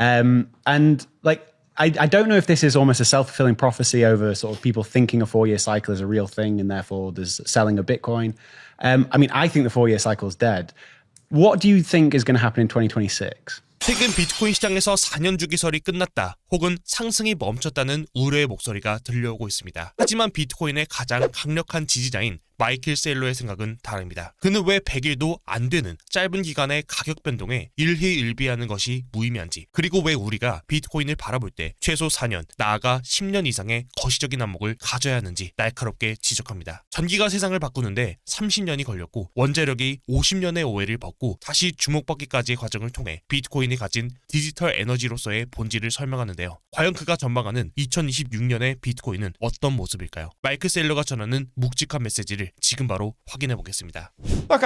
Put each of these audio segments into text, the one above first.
And like, I don't know if this is almost a self-fulfilling prophecy over sort of people thinking a 4-year cycle is a real thing and therefore there's selling of Bitcoin. I mean, I think the 4-year cycle is dead. What do you think is going to happen in 2026? 최근 비트코인 시장에서 4년 주기설이 끝났다 혹은 상승이 멈췄다는 우려의 목소리가 들려오고 있습니다. 하지만 비트코인의 가장 강력한 지지자인 마이클 셀러의 생각은 다릅니다. 그는 왜 100일도 안 되는 짧은 기간의 가격 변동에 일희일비하는 것이 무의미한지, 그리고 왜 우리가 비트코인을 바라볼 때 최소 4년, 나아가 10년 이상의 거시적인 안목을 가져야 하는지 날카롭게 지적합니다. 전기가 세상을 바꾸는데 30년이 걸렸고 원자력이 50년의 오해를 벗고 다시 주목받기까지의 과정을 통해 비트코인이 가진 디지털 에너지로서의 본질을 설명하는데요. 과연 그가 전망하는 2026년의 비트코인은 어떤 모습일까요? 마이클 셀러가 전하는 묵직한 메시지를 지금 바로 확인해 보겠습니다. Look,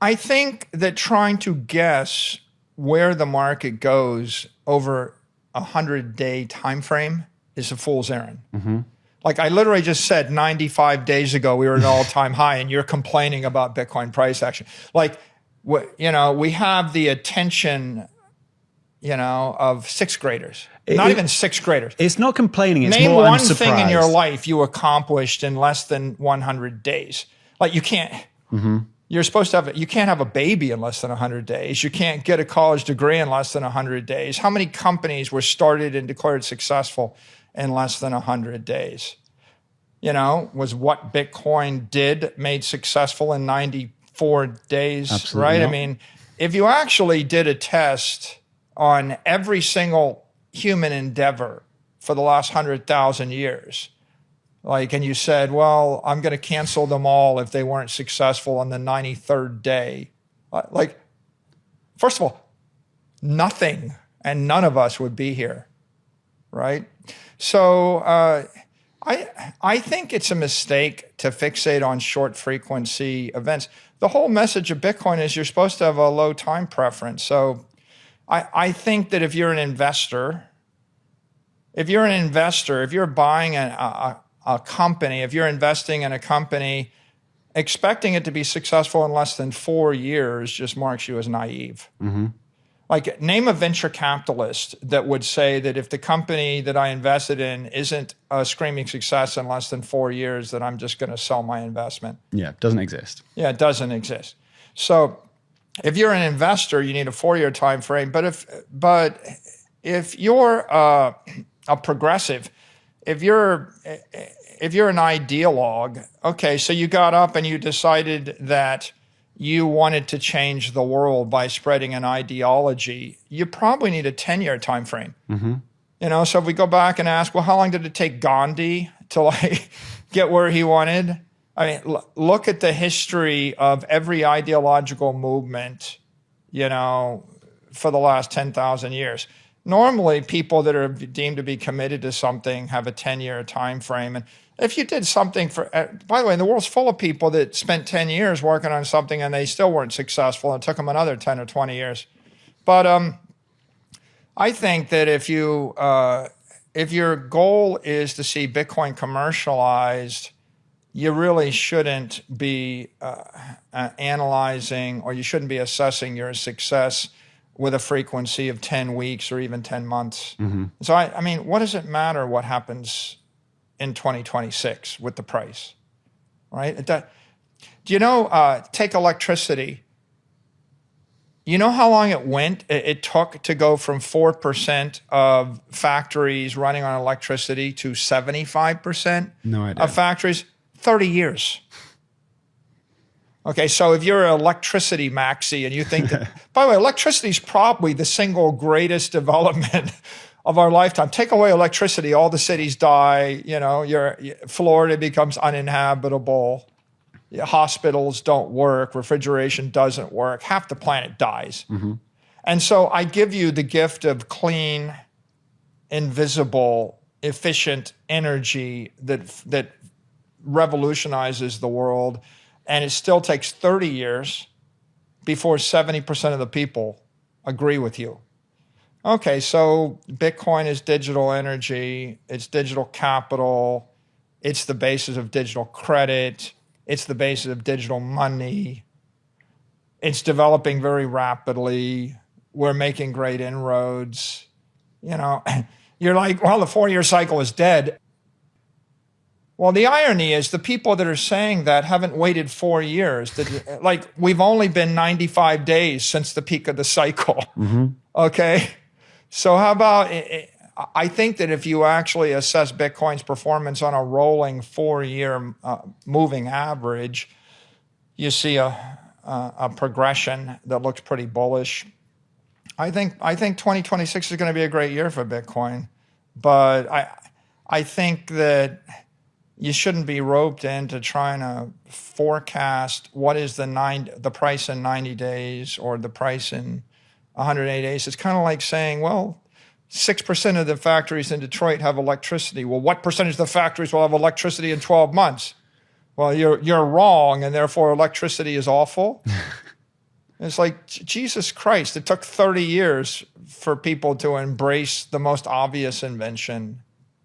I think that trying to guess where the market goes over a 100-day time frame is a fool's errand. Mm-hmm. Like I literally just said 95 days ago we were at an all-time high and you're complaining about Bitcoin price action. Like, we have the attention, of sixth graders. Not even sixth graders. It's not complaining. It's Name more one I'm surprised. thing in your life you accomplished in less than 100 days. Like you can't. Mm-hmm. You're supposed to you can't have a baby in less than 100 days. You can't get a college degree in less than 100 days. How many companies were started and declared successful in less than 100 days? Was what Bitcoin did made successful in 94 days, Absolutely right? Not. I mean, if you actually did a test on every single human endeavor for the last 100,000 years, and you said, well, I'm going to cancel them all if they weren't successful on the 93rd day. First of all, nothing and none of us would be here, right? So I think it's a mistake to fixate on short frequency events. The whole message of Bitcoin is you're supposed to have a low time preference. So I think that if you're an investor, if you're buying a company, if you're investing in a company, expecting it to be successful in less than 4 years just marks you as naive. Mm-hmm. Like, name a venture capitalist that would say that if the company that I invested in isn't a screaming success in less than 4 years, that I'm just going to sell my investment. Yeah, it doesn't exist. Yeah, it doesn't exist. So if you're an investor, you need a 4-year time frame. But if you're a progressive, if you're an ideologue, okay, so you got up and you decided that you wanted to change the world by spreading an ideology, you probably need a 10-year time frame. Mm-hmm. So if we go back and ask, well, how long did it take Gandhi to get where he wanted? I mean, look at the history of every ideological movement, for the last 10,000 years. Normally, people that are deemed to be committed to something have a 10-year time frame. And if you did something by the way, the world's full of people that spent 10 years working on something and they still weren't successful. It took them another 10 or 20 years. But I think that if your goal is to see Bitcoin commercialized, you really shouldn't be analyzing, or you shouldn't be assessing your success with a frequency of 10 weeks or even 10 months. Mm-hmm. So, I mean, what does it matter what happens in 2026 with the price, right? Take electricity. You know how long it took to go from 4% of factories running on electricity to 75% No idea. of factories? 30 years. Okay, so if you're an electricity maxi and you think that, by the way, electricity is probably the single greatest development of our lifetime. Take away electricity, all the cities die, Florida becomes uninhabitable, hospitals don't work, refrigeration doesn't work, half the planet dies. Mm-hmm. And so I give you the gift of clean, invisible, efficient energy that revolutionizes the world, and it still takes 30 years before 70% of the people agree with you. Okay, so Bitcoin is digital energy, it's digital capital, it's the basis of digital credit, it's the basis of digital money, it's developing very rapidly, we're making great inroads. You know, you're like, well, the 4-year cycle is dead. Well, the irony is the people that are saying that haven't waited 4 years. Like, we've only been 95 days since the peak of the cycle. Okay? So how about, I think that if you actually assess Bitcoin's performance on a rolling 4-year moving average, you see a progression that looks pretty bullish. I think 2026 is going to be a great year for Bitcoin, but I think that you shouldn't be roped into trying to forecast what is the price in 90 days or the price in 180 days. It's kind of like saying, well, 6% of the factories in Detroit have electricity. Well, what percentage of the factories will have electricity in 12 months? Well, you're wrong, and therefore electricity is awful. It's like, Jesus Christ, it took 30 years for people to embrace the most obvious invention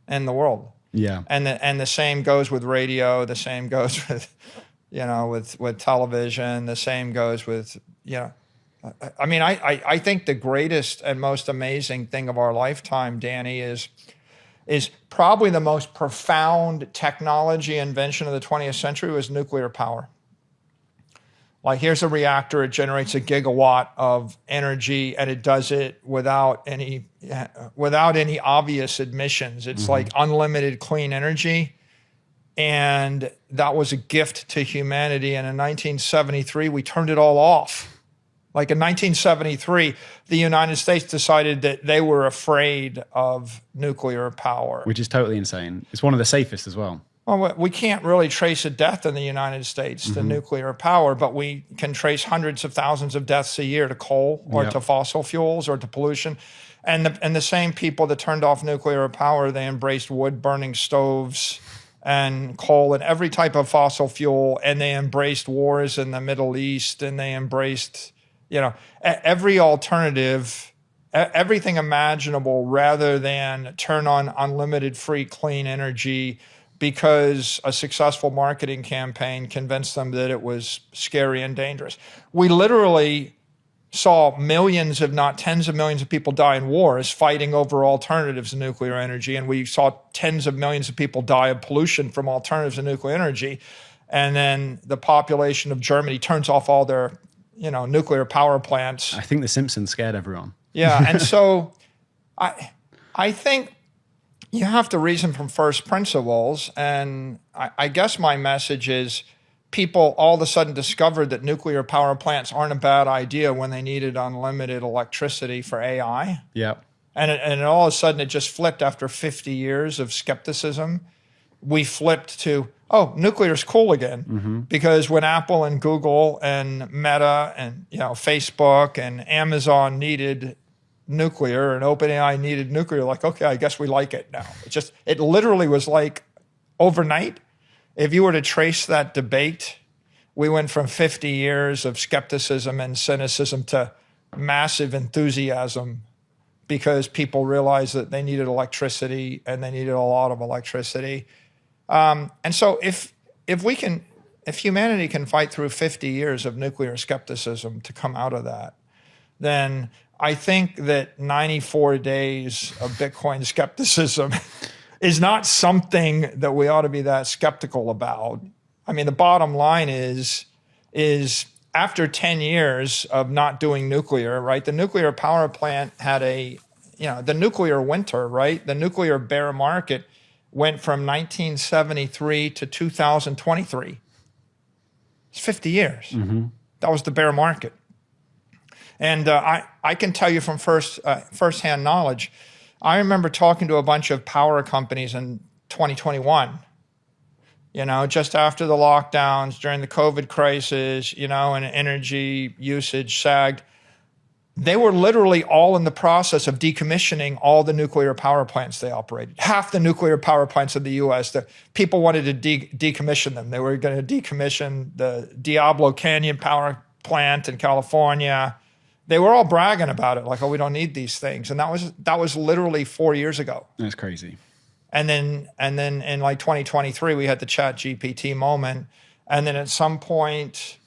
in the world. Yeah. And the same goes with radio, the same goes with, with television, the same goes with, I mean, I think the greatest and most amazing thing of our lifetime, Danny, is probably the most profound technology invention of the 20th century was nuclear power. Like, here's a reactor, it generates a gigawatt of energy, and it does it without any obvious emissions. It's like unlimited clean energy. And that was a gift to humanity. And in 1973, we turned it all off. Like in 1973, the United States decided that they were afraid of nuclear power. Which is totally insane. It's one of the safest as well. Well, we can't really trace a death in the United States to nuclear power, but we can trace hundreds of thousands of deaths a year to coal or to fossil fuels or to pollution. And the same people that turned off nuclear power, they embraced wood-burning stoves and coal and every type of fossil fuel, and they embraced wars in the Middle East, and they embraced, every alternative, everything imaginable, rather than turn on unlimited free clean energy because a successful marketing campaign convinced them that it was scary and dangerous. We literally saw millions, if not tens of millions of people die in wars fighting over alternatives to nuclear energy, and we saw tens of millions of people die of pollution from alternatives to nuclear energy. And then the population of Germany turns off all their, nuclear power plants. I think The Simpsons scared everyone. Yeah, and so I think you have to reason from first principles, and I guess my message is people all of a sudden discovered that nuclear power plants aren't a bad idea when they needed unlimited electricity for AI. Yeah. And all of a sudden it just flipped after 50 years of skepticism. We flipped to, nuclear's cool again. Because when Apple and Google and Meta and Facebook and Amazon needed nuclear and OpenAI needed nuclear, like, okay, I guess we like it now. It literally was like overnight. If you were to trace that debate, we went from 50 years of skepticism and cynicism to massive enthusiasm because people realized that they needed electricity and they needed a lot of electricity. And so if humanity can fight through 50 years of nuclear skepticism to come out of that, then I think that 94 days of Bitcoin skepticism is not something that we ought to be that skeptical about. I mean, the bottom line is after 10 years of not doing nuclear, right? The nuclear power plant had the nuclear winter, right? The nuclear bear market went from 1973 to 2023. It's 50 years. That was the bear market. And I can tell you from firsthand knowledge, I remember talking to a bunch of power companies in 2021, just after the lockdowns, during the COVID crisis, and energy usage sagged. They were literally all in the process of decommissioning all the nuclear power plants they operated. Half the nuclear power plants in the U.S., the people wanted to decommission them. They were going to decommission the Diablo Canyon power plant in California. They were all bragging about it, like, we don't need these things. And that was literally 4 years ago. That's crazy. And then in like 2023, we had the Chat GPT moment. And then at some point,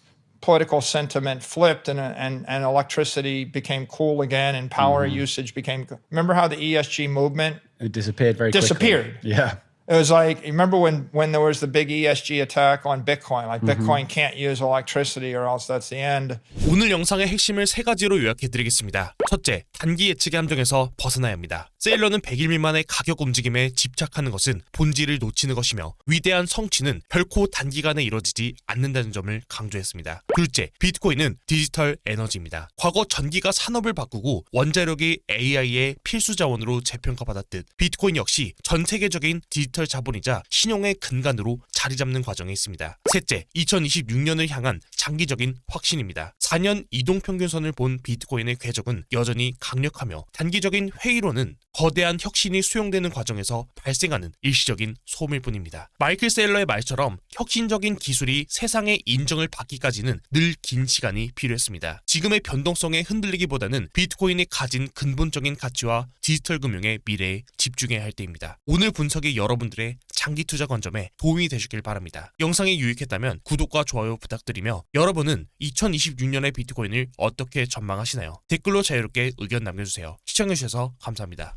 political sentiment flipped and electricity became cool again and power usage became. Remember how the ESG movement It disappeared very quickly. disappeared? Yeah. It was like, remember when there was the big ESG attack on Bitcoin? Like Bitcoin can't use electricity or else that's the end. 오늘 영상의 핵심을 3가지로 요약해드리겠습니다. 첫째, 단기 예측의 함정에서 벗어나야 합니다. 세일러는 100일 미만의 가격 움직임에 집착하는 것은 본질을 놓치는 것이며 위대한 성취는 결코 단기간에 이뤄지지 않는다는 점을 강조했습니다. 둘째, 비트코인은 디지털 에너지입니다. 과거 전기가 산업을 바꾸고 원자력이 AI의 필수 자원으로 재평가받았듯 비트코인 역시 전 세계적인 디지털 자본이자 신용의 근간으로 자리 잡는 과정에 있습니다. 셋째, 2026년을 향한 장기적인 확신입니다. 4년 이동평균선을 본 비트코인의 궤적은 여전히 강력하며 단기적인 회의로는 거대한 혁신이 수용되는 과정에서 발생하는 일시적인 소음일 뿐입니다. 마이클 세일러의 말처럼 혁신적인 기술이 세상의 인정을 받기까지는 늘 긴 시간이 필요했습니다. 지금의 변동성에 흔들리기보다는 비트코인이 가진 근본적인 가치와 디지털 금융의 미래에 집중해야 할 때입니다. 오늘 분석이 여러분들의 장기 투자 관점에 도움이 되시길 바랍니다. 영상이 유익했다면 구독과 좋아요 부탁드리며 여러분은 2026년의 비트코인을 어떻게 전망하시나요? 댓글로 자유롭게 의견 남겨주세요. 시청해주셔서 감사합니다.